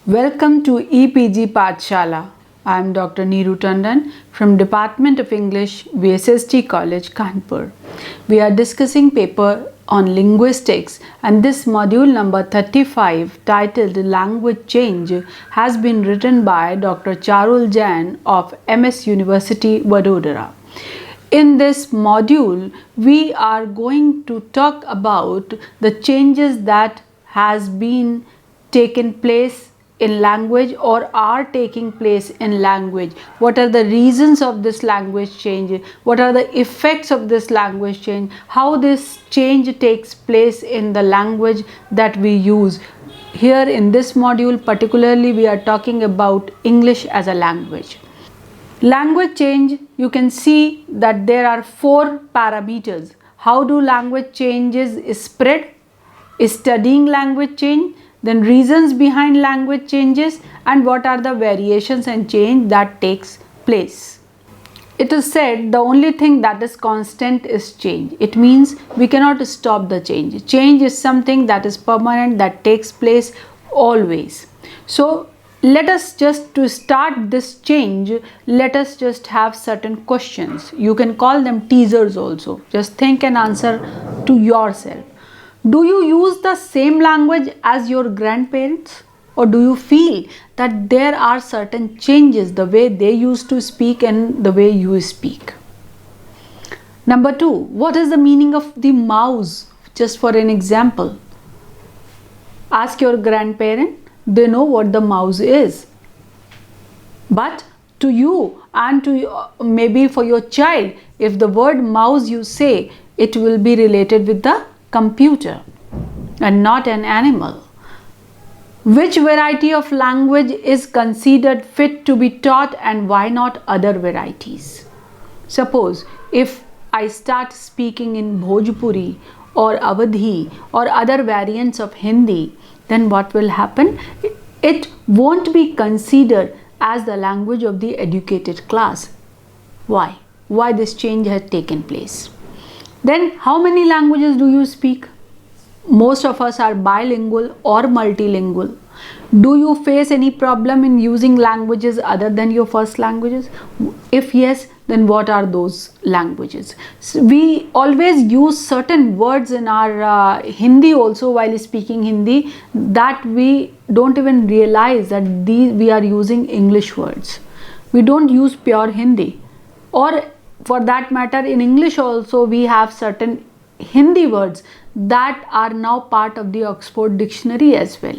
Welcome to EPG Pathshala. I am Dr. Neeru Tandon from Department of English, VSST College, Kanpur. We are discussing paper on linguistics, and this module number 35 titled Language Change has been written by Dr. Charul Jain of MS University, Vadodara. In this module, we are going to talk about the changes that has been taken place in language or are taking place in language. What are the reasons of this language change? What are the effects of this language change? How this change takes place in the language that we use. Here in this module particularly, we are talking about English as a language. Language change, you can see that there are 4 parameters. How do language changes spread? Studying language change, then reasons behind language changes, and what are the variations and change that takes place. It is said the only thing that is constant is change. It means we cannot stop the change. Change is something that is permanent, that takes place always. So let us just to start this change, let us just have certain questions. You can call them teasers also. Just think and answer to yourself. Do you use the same language as your grandparents? Or do you feel that there are certain changes, the way they used to speak and the way you speak? Number 2, what is the meaning of the mouse? Just for an example, ask your grandparent, they know what the mouse is. But to you and to maybe for your child, if the word mouse you say, it will be related with the computer and not an animal. Which variety of language is considered fit to be taught and why not other varieties? Suppose if I start speaking in Bhojpuri or Awadhi or other variants of Hindi, then what will happen? It won't be considered as the language of the educated class. Why? Why this change has taken place? Then how many languages do you speak? Most of us are bilingual or multilingual. Do you face any problem in using languages other than your first languages? If yes, then what are those languages? So we always use certain words in our Hindi also while speaking Hindi that we don't even realize that we are using English words. We don't use pure Hindi. Or for that matter, in English also we have certain Hindi words that are now part of the Oxford Dictionary as well.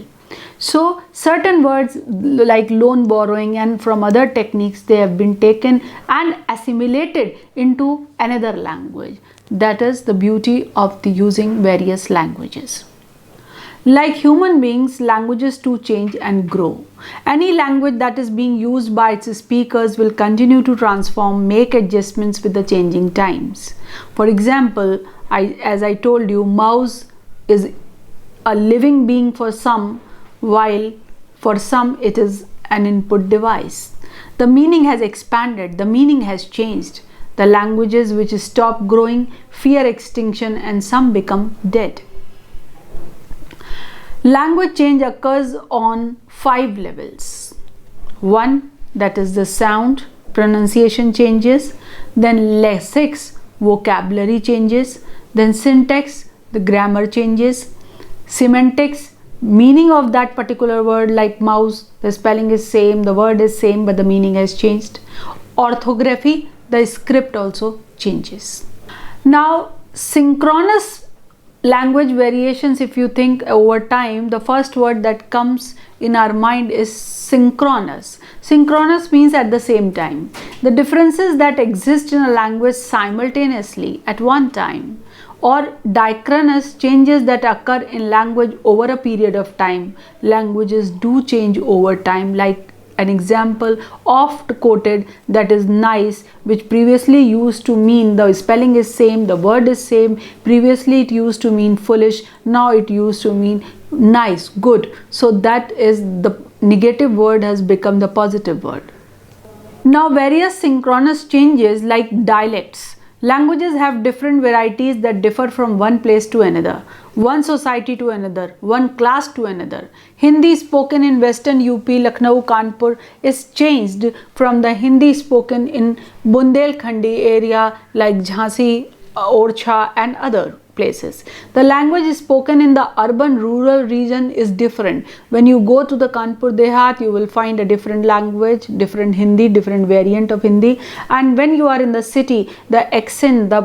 So certain words like loan borrowing and from other techniques, they have been taken and assimilated into another language. That is the beauty of the using various languages. Like human beings, languages too change and grow. Any language that is being used by its speakers will continue to transform, make adjustments with the changing times. For example, as I told you, mouse is a living being for some, while for some it is an input device. The meaning has expanded, the meaning has changed. The languages which stop growing fear extinction and some become dead. Language change occurs on 5 levels. 1, that is the sound, pronunciation changes. Then lexics, vocabulary changes. Then syntax, the grammar changes. Semantics, meaning of that particular word, like mouse, the spelling is same, the word is same, but the meaning has changed. Orthography, the script also changes. Now, synchronous language variations, if you think over time, the first word that comes in our mind is synchronous. Synchronous means at the same time. The differences that exist in a language simultaneously at one time, or diachronic, changes that occur in language over a period of time. Languages do change over time, like an example oft quoted, that is nice, which previously used to mean the spelling is same, the word is same. Previously it used to mean foolish, now it used to mean nice, good. So that is the negative word has become the positive word. Now various synchronous changes like dialects, Languages have different varieties that differ from one place to another, one society to another, one class to another. Hindi spoken in western UP, Lucknow, Kanpur is changed from the Hindi spoken in Bundelkhandi area like Jhansi, Orchha and other places. The language spoken in the urban rural region is different. When you go to the Kanpur Dehat, you will find a different language, different Hindi, different variant of Hindi, and when you are in the city, the accent, the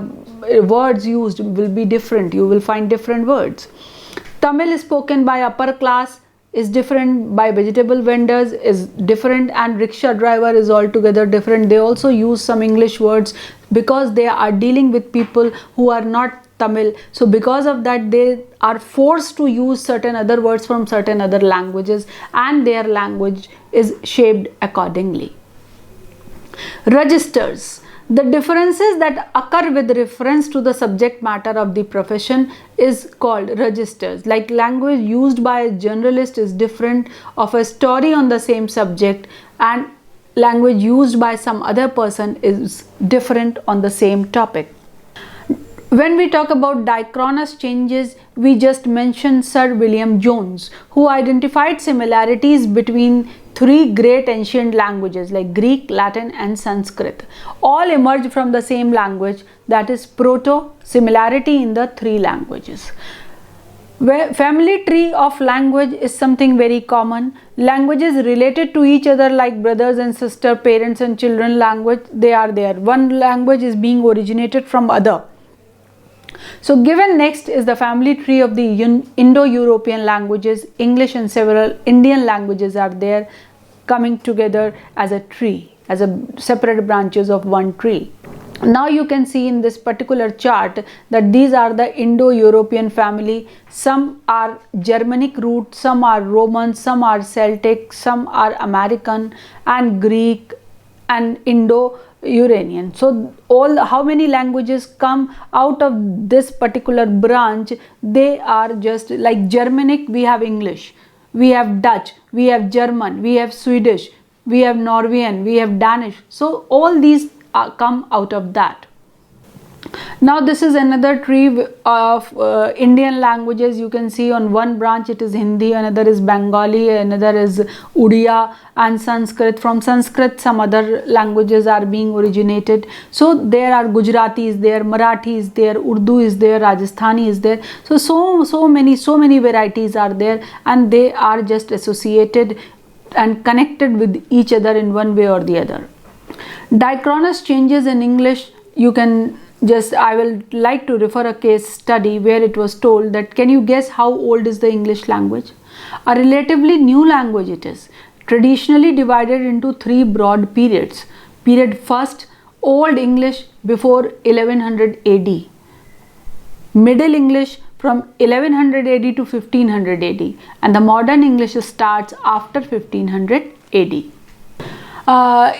words used will be different. You will find different words. Tamil is spoken by upper class is different, by vegetable vendors is different, and rickshaw driver is altogether different. They also use some English words because they are dealing with people who are not Tamil. So because of that, they are forced to use certain other words from certain other languages, and their language is shaped accordingly. Registers. The differences that occur with reference to the subject matter of the profession is called registers. Like language used by a generalist is different of a story on the same subject, and language used by some other person is different on the same topic. When we talk about diachronic changes, we just mentioned Sir William Jones, who identified similarities between three great ancient languages like Greek, Latin and Sanskrit. All emerged from the same language, that is proto-similarity in the three languages. Where family tree of language is something very common. Languages related to each other like brothers and sister, parents and children language, they are there. One language is being originated from other. So given next is the family tree of the Indo-European languages. English and several Indian languages are there coming together as a tree, as a separate branches of one tree. Now you can see in this particular chart that these are the Indo-European family. Some are Germanic root, some are Roman, some are Celtic, some are American and Greek and Indo-Uranian. So all how many languages come out of this particular branch? They are just like Germanic, we have English, we have Dutch, we have German, we have Swedish, we have Norwegian, we have Danish. So all these come out of that. Now this is another tree of Indian languages. You can see on one branch it is Hindi, another is Bengali, another is Odia and Sanskrit. From Sanskrit some other languages are being originated. So there are Gujaratis there, Marathis there, Urdu is there, Rajasthani is there. So many varieties are there, and they are just associated and connected with each other in one way or the other. Diachronic changes in English, you can I will like to refer a case study where it was told that can you guess how old is the English language? A relatively new language it is, traditionally divided into three broad periods. Period first, Old English before 1100 AD, Middle English from 1100 AD to 1500 AD, and the modern English starts after 1500 AD.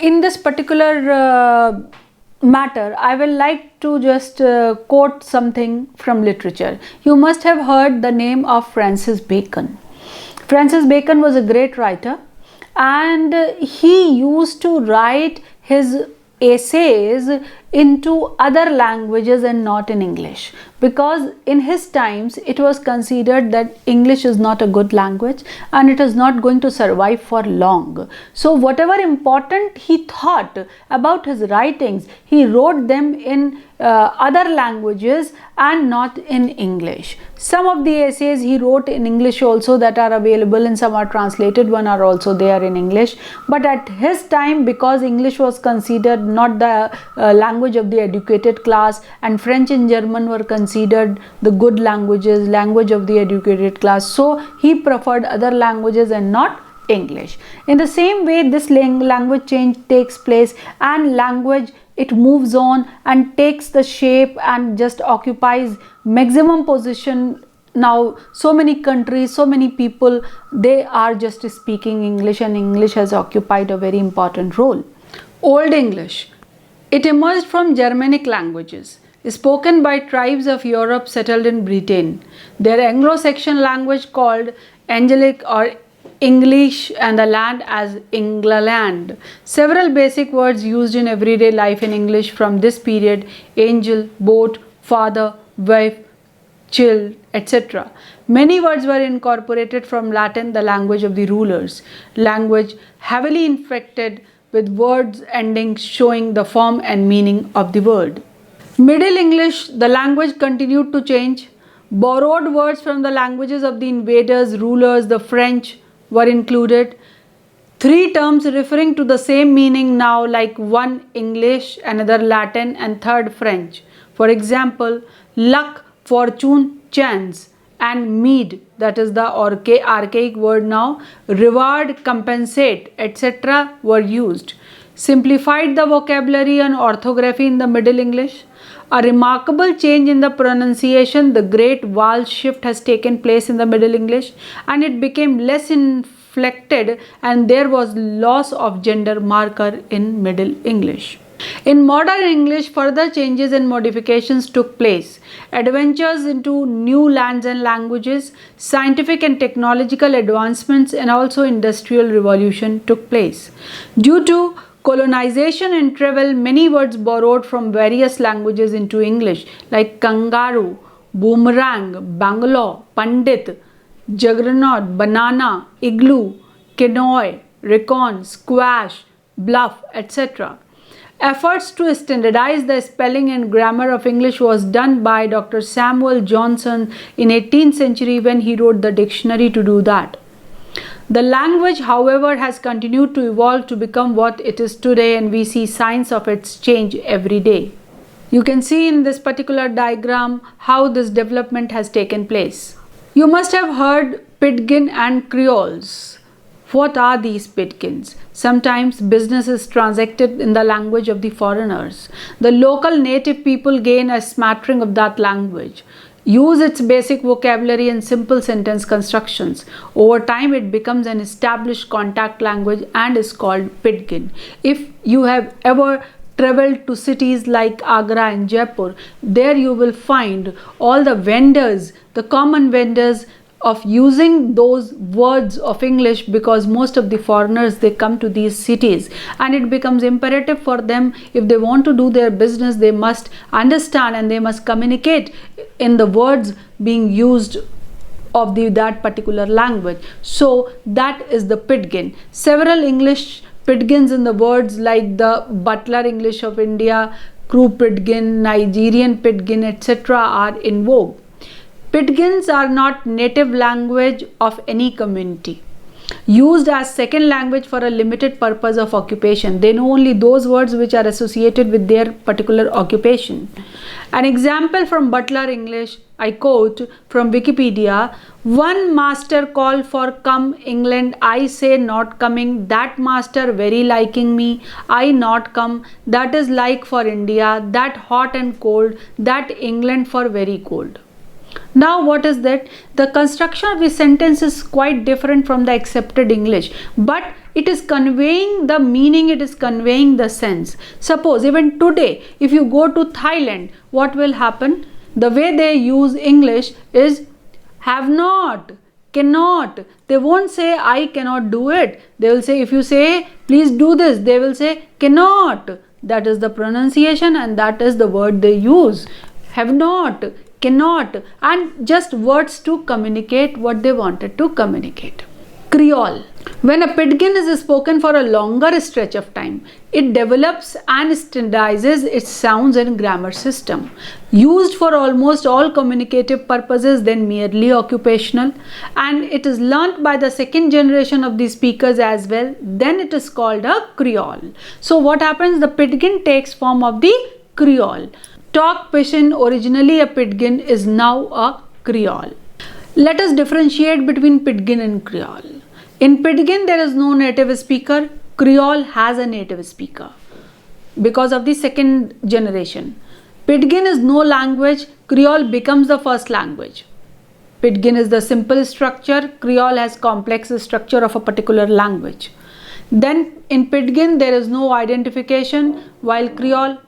In this particular matter, I will like to just quote something from literature. You must have heard the name of Francis Bacon. Francis Bacon was a great writer, and he used to write his essays into other languages and not in English, because in his times it was considered that English is not a good language and it is not going to survive for long. So whatever important he thought about his writings, he wrote them in other languages and not in English. Some of the essays he wrote in English also that are available, and some are translated, one are also there in English. But at his time, because English was considered not the language of the educated class, and French and German were considered the good languages, language of the educated class, so he preferred other languages and not English. In the same way, this language change takes place, and language, it moves on and takes the shape and just occupies maximum position. Now so many countries, so many people, they are just speaking English, and English has occupied a very important role. Old English, it emerged from Germanic languages spoken by tribes of Europe settled in Britain. Their Anglo-Saxon language called Angelic or English and the land as England. Several basic words used in everyday life in English from this period: angel, boat, father, wife, child, etc. Many words were incorporated from Latin, the language of the rulers, language heavily infected with words endings showing the form and meaning of the word. Middle English, the language continued to change. Borrowed words from the languages of the invaders, rulers, the French were included. Three terms referring to the same meaning now, like one English, another Latin, and third French. For example, luck, fortune, chance, and meed, that is the archaic word now, reward, compensate, etc. were used. Simplified the vocabulary and orthography in the Middle English. A remarkable change in the pronunciation, the great vowel shift, has taken place in the Middle English, and it became less inflected, and there was loss of gender marker in Middle English. In modern English, further changes and modifications took place. Adventures into new lands and languages, scientific and technological advancements, and also industrial revolution took place. Due to colonization and travel, many words borrowed from various languages into English, like kangaroo, boomerang, Bangalore, pandit, juggernaut, banana, igloo, canoe, recon, squash, bluff, etc. Efforts to standardize the spelling and grammar of English was done by Dr. Samuel Johnson in 18th century when he wrote the dictionary to do that. The language, however, has continued to evolve to become what it is today, and we see signs of its change every day. You can see in this particular diagram how this development has taken place. You must have heard Pidgin and creoles. What are these Pidgins? Sometimes business is transacted in the language of the foreigners. The local native people gain a smattering of that language, use its basic vocabulary and simple sentence constructions. Over time, it becomes an established contact language and is called Pidgin. If you have ever traveled to cities like Agra and Jaipur, there you will find all the vendors, the common vendors, of using those words of English, because most of the foreigners, they come to these cities, and it becomes imperative for them, if they want to do their business, they must understand and they must communicate in the words being used of that particular language. So that is the Pidgin. Several English Pidgins in the words, like the butler English of India, crew Pidgin, Nigerian Pidgin, etc. are in vogue. Pidgins are not native language of any community, used as second language for a limited purpose of occupation. They know only those words which are associated with their particular occupation. An example from Butler English, I quote from Wikipedia: "One master call for come England, I say not coming, that master very liking me, I not come, that is like for India, that hot and cold, that England for very cold." Now what is that? The construction of the sentence is quite different from the accepted English, but it is conveying the meaning, it is conveying the sense. Suppose even today, if you go to Thailand, what will happen? The way they use English is have not, cannot. They won't say I cannot do it. They will say, if you say please do this, they will say cannot. That is the pronunciation and that is the word they use. Have not, cannot, and just words to communicate what they wanted to communicate. Creole. When a Pidgin is spoken for a longer stretch of time, it develops and standardizes its sounds and grammar system. Used for almost all communicative purposes than merely occupational, and it is learnt by the second generation of the speakers as well. Then it is called a Creole. So what happens? The Pidgin takes form of the Creole. Talk Pidgin, originally a Pidgin, is now a Creole. Let us differentiate between Pidgin and Creole. In Pidgin, there is no native speaker. Creole has a native speaker because of the second generation. Pidgin is no language. Creole becomes the first language. Pidgin is the simple structure. Creole has complex structure of a particular language. Then in Pidgin, there is no identification, while Creole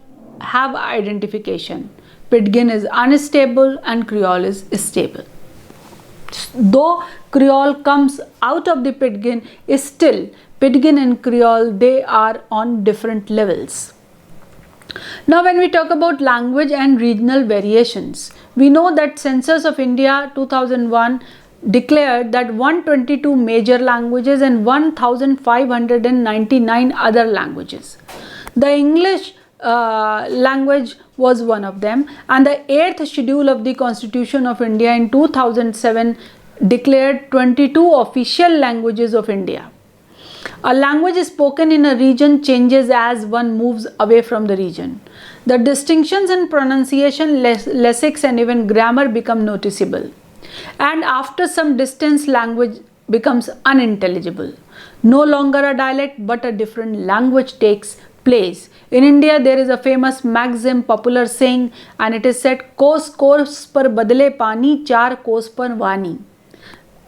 have identification. Pidgin is unstable and Creole is stable. Though Creole comes out of the Pidgin is still Pidgin and Creole, they are on different levels. Now when we talk about language and regional variations, we know that Census of India 2001 declared that 122 major languages and 1599 other languages. The English language was one of them, and the 8th schedule of the Constitution of India in 2007 declared 22 official languages of India. A language spoken in a region changes as one moves away from the region. The distinctions in pronunciation, lexics and even grammar become noticeable. And after some distance, language becomes unintelligible. No longer a dialect but a different language takes place. In India, there is a famous maxim, popular saying, and it is said, "Kos kos par badle pani, char kos par vani."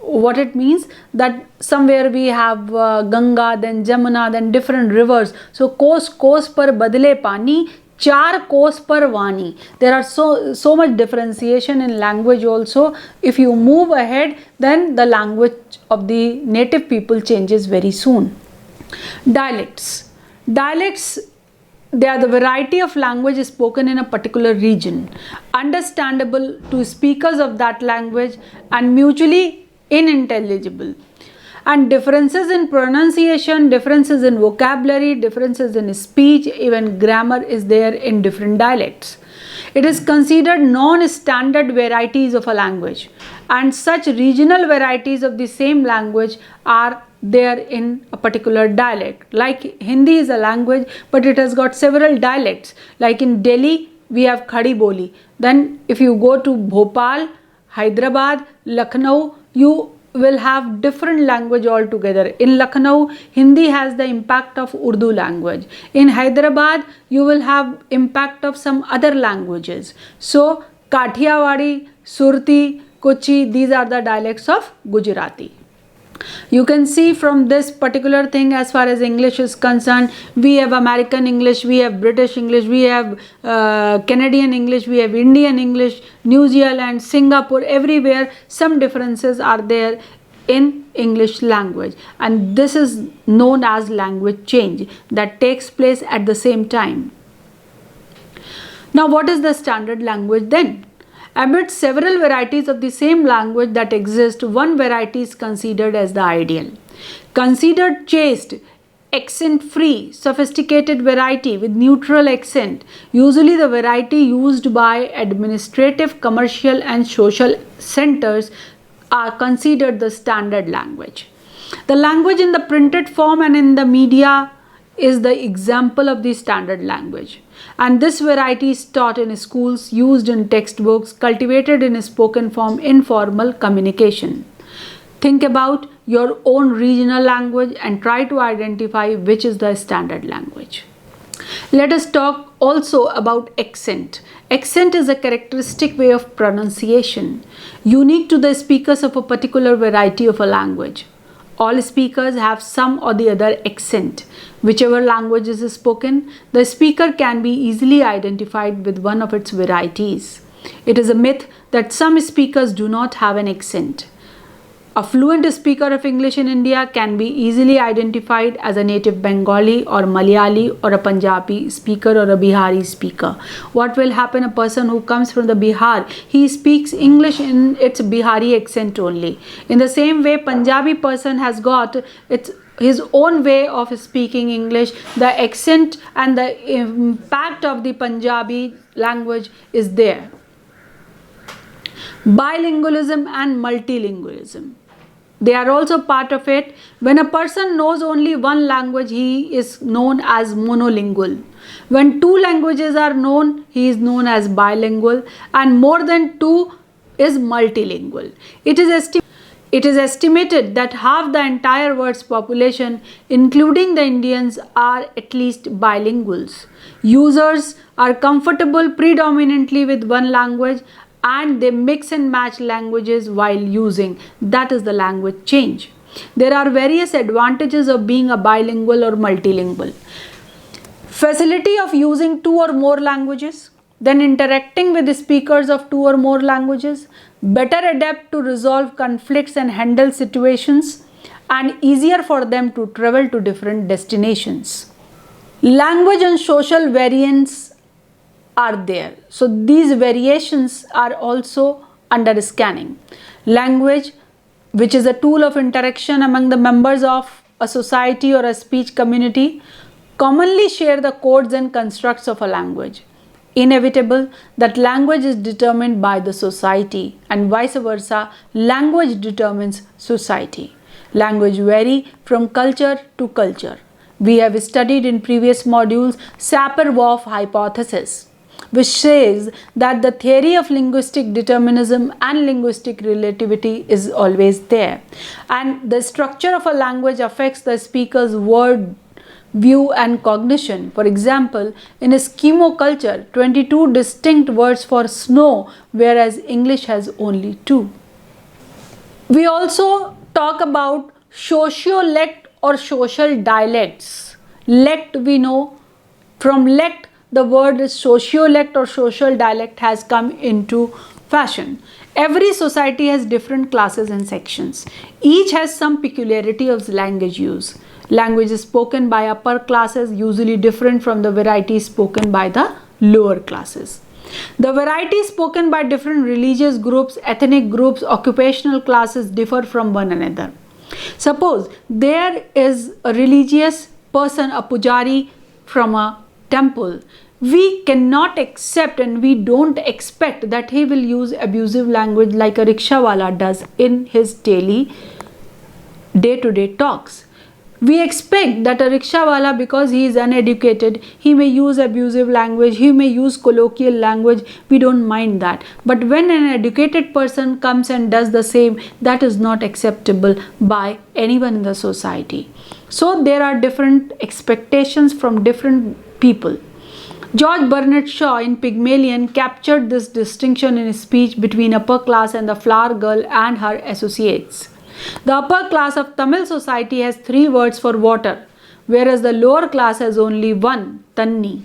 What it means, that somewhere we have Ganga, then Jamuna, then different rivers. So kos par badle pani, char kos par vani. There are so much differentiation in language also. If you move ahead, then the language of the native people changes very soon. Dialects, they are the variety of language spoken in a particular region, understandable to speakers of that language and mutually unintelligible. And differences in pronunciation, differences in vocabulary, differences in speech, even grammar is there in different dialects. It is considered non-standard varieties of a language, and such regional varieties of the same language are there in a particular dialect. Like Hindi is a language, but it has got several dialects. Like in Delhi, we have Khadi Boli. Then if you go to Bhopal, Hyderabad, Lucknow, you will have different language altogether. In Lucknow, Hindi has the impact of Urdu language. In Hyderabad, you will have impact of some other languages. So Kathiawadi, Surti, Kochi, these are the dialects of Gujarati. You can see from this particular thing, as far as English is concerned, we have American English, we have British English, we have Canadian English, we have Indian English, New Zealand, Singapore, everywhere some differences are there in English language, and this is known as language change that takes place at the same time. Now what is the standard language then? Amidst several varieties of the same language that exist, one variety is considered as the ideal. Considered chaste, accent-free, sophisticated variety with neutral accent, usually the variety used by administrative, commercial and social centers, are considered the standard language. The language in the printed form and in the media is the example of the standard language, and this variety is taught in schools, used in textbooks, cultivated in spoken form, informal communication. Think about your own regional language and try to identify which is the standard language. Let us talk also about accent. Accent is a characteristic way of pronunciation, unique to the speakers of a particular variety of a language. All speakers have some or the other accent. Whichever language is spoken, the speaker can be easily identified with one of its varieties. It is a myth that some speakers do not have an accent. A fluent speaker of English in India can be easily identified as a native Bengali or Malayali or a Punjabi speaker or a Bihari speaker. What will happen? A person who comes from the Bihar, he speaks English in its Bihari accent only. In the same way, Punjabi person has got his own way of speaking English. The accent and the impact of the Punjabi language is there. Bilingualism and multilingualism, they are also part of it. When a person knows only one language, he is known as monolingual. When two languages are known, he is known as bilingual, and more than two is multilingual. It is estimated that half the entire world's population, including the Indians, are at least bilinguals. Users are comfortable predominantly with one language, and they mix and match languages while using. That is the language change. There are various advantages of being a bilingual or multilingual. Facility of using two or more languages, then interacting with the speakers of two or more languages, better adapt to resolve conflicts and handle situations, and easier for them to travel to different destinations. Language and social variants are there. So these variations are also under scanning. Language, which is a tool of interaction among the members of a society or a speech community, commonly share the codes and constructs of a language. Inevitable that language is determined by the society, and vice versa, language determines society. Language vary from culture to culture. We have studied in previous modules Sapir-Whorf hypothesis, which says that the theory of linguistic determinism and linguistic relativity is always there, and the structure of a language affects the speaker's word view and cognition. For example, in Eskimo culture, 22 distinct words for snow, whereas English has only 2. We also talk about sociolect or social dialects. Lect, we know, from lect the word sociolect or social dialect has come into fashion. Every society has different classes and sections. Each has some peculiarity of language use. Language is spoken by upper classes, usually different from the variety spoken by the lower classes. The variety spoken by different religious groups, ethnic groups, occupational classes differ from one another. Suppose there is a religious person, a pujari from a temple. We cannot accept and we don't expect that he will use abusive language like a rickshawala does in his daily day-to-day talks. We expect that a rickshawala, because he is uneducated, he may use abusive language, he may use colloquial language, we don't mind that. But when an educated person comes and does the same, that is not acceptable by anyone in the society. So there are different expectations from different people. George Bernard Shaw in Pygmalion captured this distinction in his speech between upper class and the flower girl and her associates. The upper class of Tamil society has 3 words for water, whereas the lower class has only 1, tanni.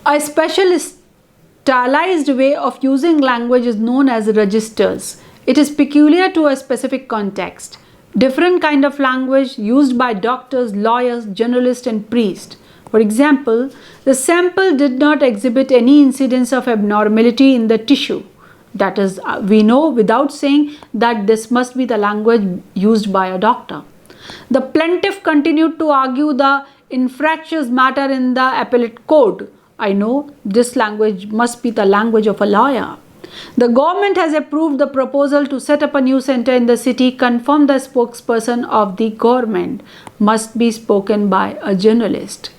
A special stylized way of using language is known as registers. It is peculiar to a specific context. Different kind of language used by doctors, lawyers, journalists and priests. For example, the sample did not exhibit any incidence of abnormality in the tissue. That is, we know without saying that this must be the language used by a doctor. The plaintiff continued to argue the infractious matter in the appellate court. I know this language must be the language of a lawyer. The government has approved the proposal to set up a new center in the city. Confirm the spokesperson of the government must be spoken by a journalist.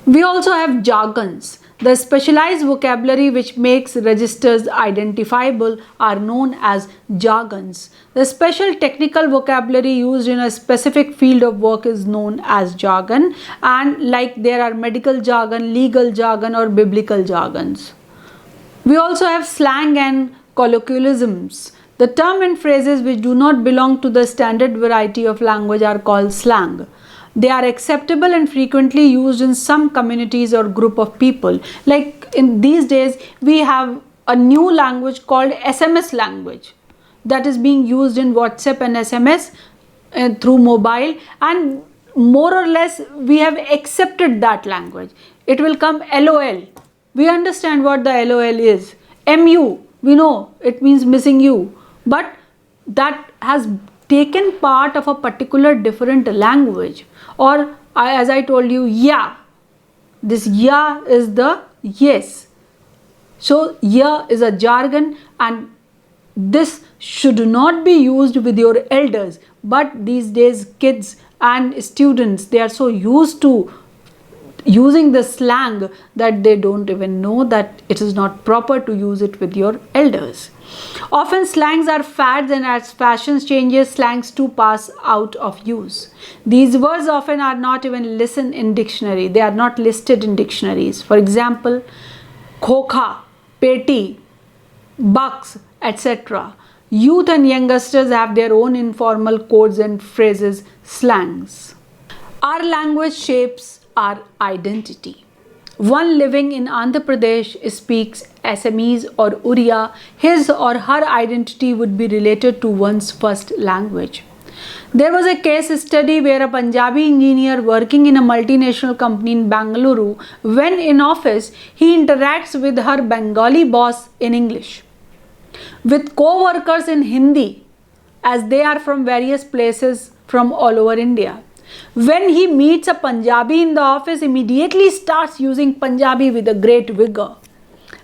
We also have jargons. The specialized vocabulary which makes registers identifiable are known as jargons. The special technical vocabulary used in a specific field of work is known as jargon, and like there are medical jargon, legal jargon or biblical jargons. We also have slang and colloquialisms. The term and phrases which do not belong to the standard variety of language are called slang. They are acceptable and frequently used in some communities or group of people. Like in these days, we have a new language called SMS language that is being used in WhatsApp and SMS through mobile, and more or less we have accepted that language. It will come LOL. We understand what the LOL is. MU, we know it means missing you, but that has taken part of a particular different language. Or as I told you, yeah, this yeah is the yes. So yeah is a jargon, and this should not be used with your elders. But these days kids and students, they are so used to using the slang that they don't even know that it is not proper to use it with your elders. Often slangs are fads, and as fashion changes, slangs too pass out of use. These words often are not even listed in dictionary. They are not listed in dictionaries. For example, khokha, peti, bucks, etc. Youth and youngsters have their own informal codes and phrases, slangs. Our language shapes our identity. one living in Andhra Pradesh speaks Assamese or Oriya, his or her identity would be related to one's first language. There was a case study where a Punjabi engineer working in a multinational company in Bangalore, when in office, he interacts with her Bengali boss in English, with co-workers in Hindi, as they are from various places from all over India. When he meets a Punjabi in the office, immediately starts using Punjabi with a great vigor,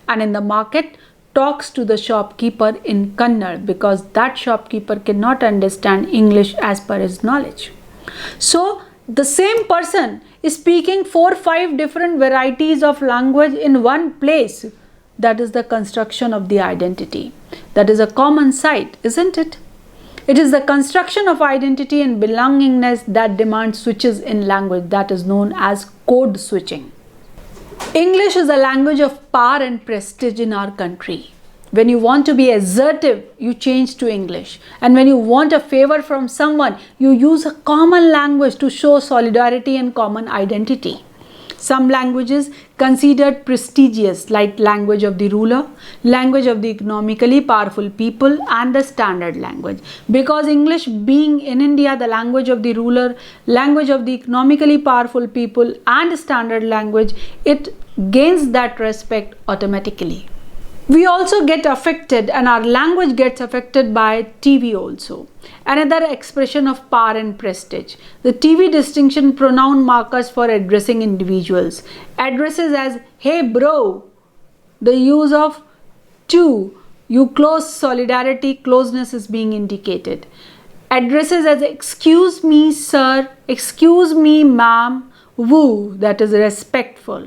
and in the market talks to the shopkeeper in Kannada, because that shopkeeper cannot understand English as per his knowledge. So the same person is speaking 4 or 5 different varieties of language in one place. That is the construction of the identity. That is a common sight, isn't it? It is the construction of identity and belongingness that demands switches in language, that is known as code switching. English is a language of power and prestige in our country. When you want to be assertive, you change to English. And when you want a favor from someone, you use a common language to show solidarity and common identity. Some languages considered prestigious, like language of the ruler, language of the economically powerful people, and the standard language. Because English being in India the language of the ruler, language of the economically powerful people, and standard language, it gains that respect automatically. We also get affected, and our language gets affected by TV also. Another expression of power and prestige. The TV distinction pronoun markers for addressing individuals. Addresses as hey bro. The use of to. You close solidarity, closeness is being indicated. Addresses as excuse me sir, excuse me ma'am, woo, that is respectful.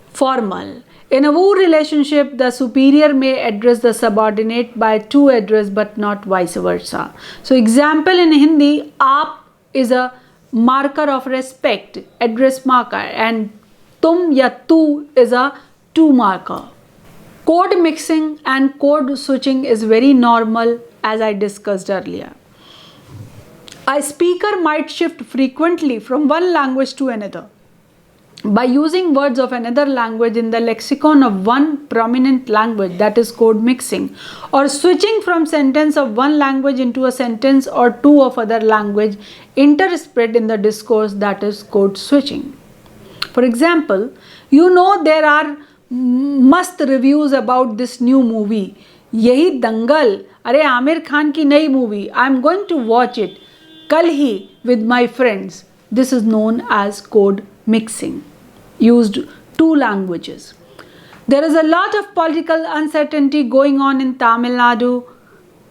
Formal. In a woo relationship, the superior may address the subordinate by to address, but not vice versa. So example in Hindi, aap is a marker of respect, address marker, and tum ya tu is a to marker. Code mixing and code switching is very normal, as I discussed earlier. A speaker might shift frequently from one language to another by using words of another language in the lexicon of one prominent language, that is code mixing, or switching from sentence of one language into a sentence or two of other language interspread in the discourse, that is code switching. For example, you know there are must reviews about this new movie, Yahi Dangal, Are Amir Khan ki nayi movie, I am going to watch it, Kal hi with my friends. This is known as code mixing. Used 2 languages. There is a lot of political uncertainty going on in Tamil Nadu.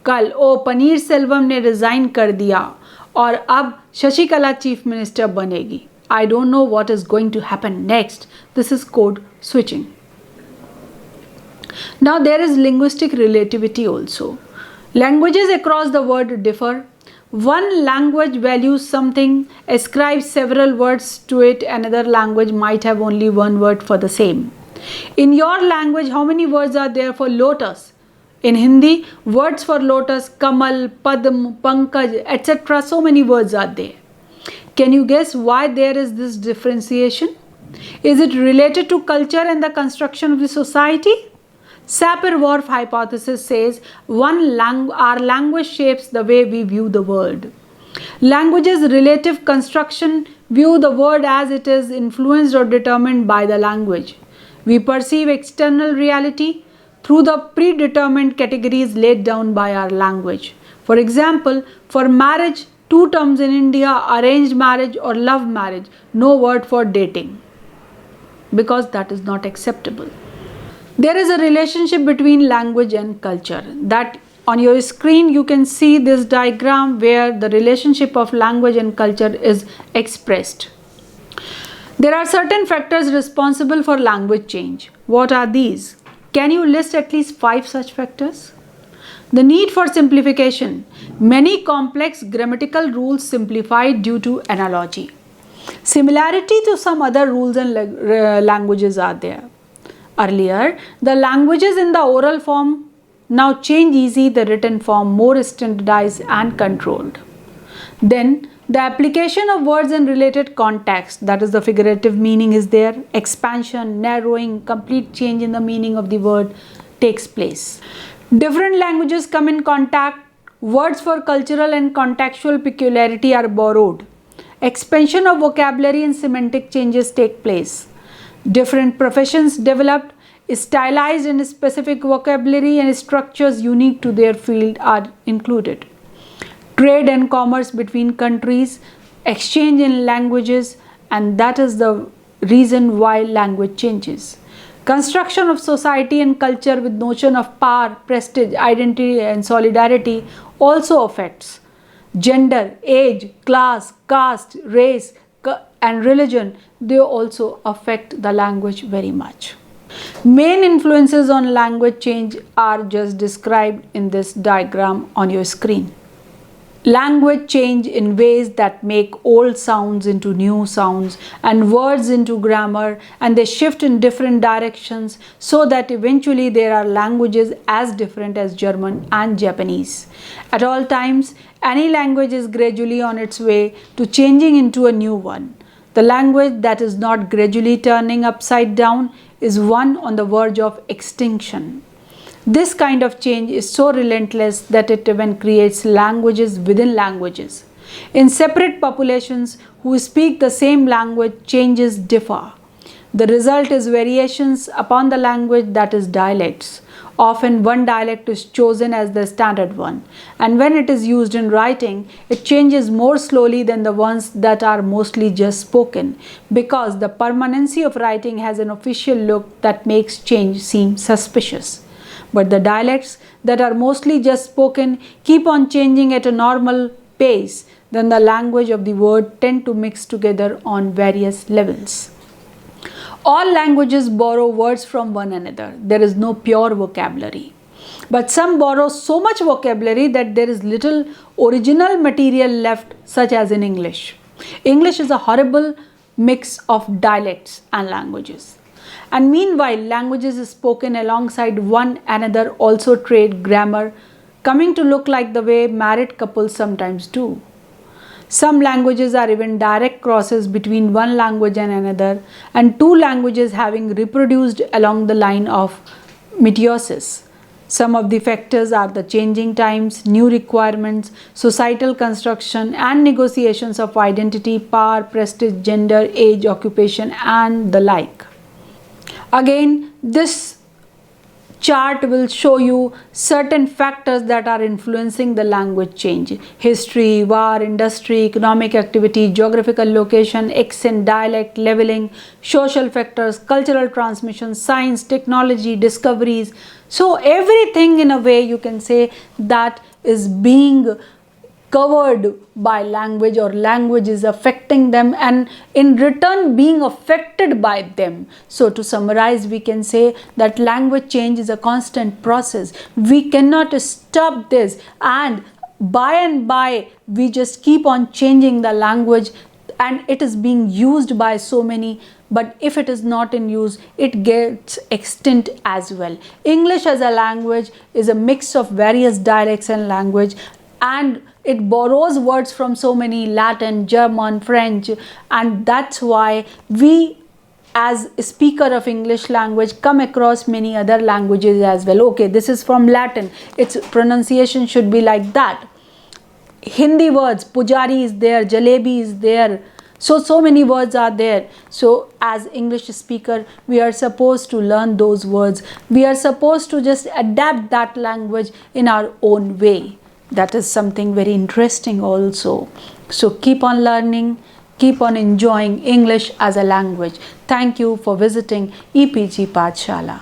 Kal, oh, Paneer Selvam ne resign kar diya, और अब Sasikala chief minister बनेगी. I don't know what is going to happen next. This is code switching. Now there is linguistic relativity also. Languages across the world differ. One language values something, ascribes several words to it, another language might have only one word for the same. In your language, how many words are there for lotus? In Hindi, words for lotus, Kamal, Padm, Pankaj, etc. So many words are there. Can you guess why there is this differentiation? Is it related to culture and the construction of the society? Sapir-Whorf hypothesis says our language shapes the way we view the world. Language's relative construction view the world as it is influenced or determined by the language. We perceive external reality through the predetermined categories laid down by our language. For example, for marriage, 2 terms in India, arranged marriage or love marriage, no word for dating, because that is not acceptable. There is a relationship between language and culture. That on your screen you can see this diagram where the relationship of language and culture is expressed. There are certain factors responsible for language change. What are these? Can you list at least 5 such factors? The need for simplification. Many complex grammatical rules simplified due to analogy. Similarity to some other rules and languages are there. Earlier, the languages in the oral form now change easy the written form, more standardized and controlled. Then The application of words in related context, that is the figurative meaning is there, expansion, narrowing, complete change in the meaning of the word takes place. Different languages come in contact, words for cultural and contextual peculiarity are borrowed. Expansion of vocabulary and semantic changes take place. Different professions developed, stylized in specific vocabulary and structures unique to their field are included. Trade and commerce between countries, exchange in languages, and that is the reason why language changes. Construction of society and culture with notion of power, prestige, identity and solidarity also affects. Gender, age, class, caste, race and religion, they also affect the language very much. Main influences on language change are just described in this diagram on your screen. Language change in ways that make old sounds into new sounds and words into grammar, and they shift in different directions so that eventually there are languages as different as German and Japanese. At all times, any language is gradually on its way to changing into a new one. The language that is not gradually turning upside down is one on the verge of extinction. This kind of change is so relentless that it even creates languages within languages. In separate populations who speak the same language, changes differ. The result is variations upon the language, that is dialects. Often one dialect is chosen as the standard one, and when it is used in writing, it changes more slowly than the ones that are mostly just spoken, because the permanency of writing has an official look that makes change seem suspicious. But the dialects that are mostly just spoken keep on changing at a normal pace, then the language of the word tend to mix together on various levels. All languages borrow words from one another. There is no pure vocabulary. But some borrow so much vocabulary that there is little original material left, such as in English. English is a horrible mix of dialects and languages. And meanwhile, languages spoken alongside one another also trade grammar, coming to look like the way married couples sometimes do. Some languages are even direct crosses between one language and another, and two languages having reproduced along the line of meiosis. Some of the factors are the changing times, new requirements, societal construction, and negotiations of identity, power, prestige, gender, age, occupation, and the like. Again, this chart will show you certain factors that are influencing the language change. History, war, industry, economic activity, geographical location, accent, dialect, leveling, social factors, cultural transmission, science, technology, discoveries. So everything in a way you can say that is being covered by language, or language is affecting them and in return being affected by them. So to summarize, we can say that language change is a constant process. We cannot stop this, and by we just keep on changing the language, and it is being used by so many, but if it is not in use, it gets extinct as well. English as a language is a mix of various dialects and language, and it borrows words from so many Latin, German, French, and that's why we as a speaker of English language come across many other languages as well. Okay, this is from Latin, its pronunciation should be like that. Hindi words, pujari is there, jalebi is there, so many words are there. So as English speaker, we are supposed to learn those words. We are supposed to just adapt that language in our own way. That is something very interesting also. So keep on learning, keep on enjoying English as a language. Thank you for visiting EPG Pathshala.